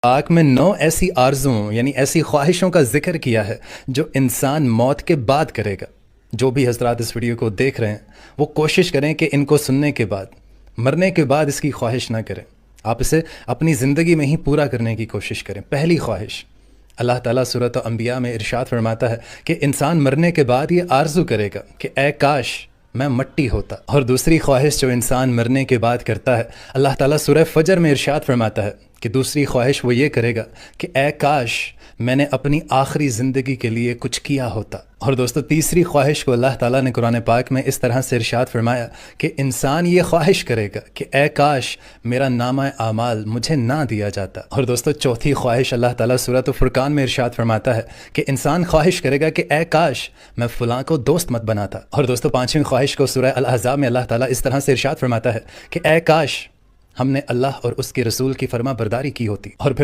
پاک میں 9 ایسی آرزوؤں یعنی ایسی خواہشوں کا ذکر کیا ہے جو انسان موت کے بعد کرے گا۔ جو بھی حضرات اس ویڈیو کو دیکھ رہے ہیں وہ کوشش کریں کہ ان کو سننے کے بعد مرنے کے بعد اس کی خواہش نہ کریں، آپ اسے اپنی زندگی میں ہی پورا کرنے کی کوشش کریں۔ پہلی خواہش، اللہ تعالیٰ سورۃ انبیاء میں ارشاد فرماتا ہے کہ انسان مرنے کے بعد یہ آرزو کرے گا کہ اے کاش میں مٹی ہوتا۔ اور دوسری خواہش جو انسان مرنے کے بعد کرتا ہے، اللہ تعالیٰ سورہ فجر میں ارشاد فرماتا ہے کہ دوسری خواہش وہ یہ کرے گا کہ اے کاش میں نے اپنی آخری زندگی کے لیے کچھ کیا ہوتا۔ اور دوستو تیسری خواہش کو اللہ تعالیٰ نے قرآن پاک میں اس طرح سے ارشاد فرمایا کہ انسان یہ خواہش کرے گا کہ اے کاش میرا نامہ اعمال مجھے نہ دیا جاتا۔ اور دوستو چوتھی خواہش اللہ تعالیٰ سورۃ فرقان میں ارشاد فرماتا ہے کہ انسان خواہش کرے گا کہ اے کاش میں فلاں کو دوست مت بناتا۔ اور دوستو پانچویں خواہش کو سورہ الاحزاب میں اللہ تعالیٰ اس طرح سے ارشاد فرماتا ہے کہ اے کاش ہم نے اللہ اور اس کے رسول کی فرما برداری کی ہوتی۔ اور پھر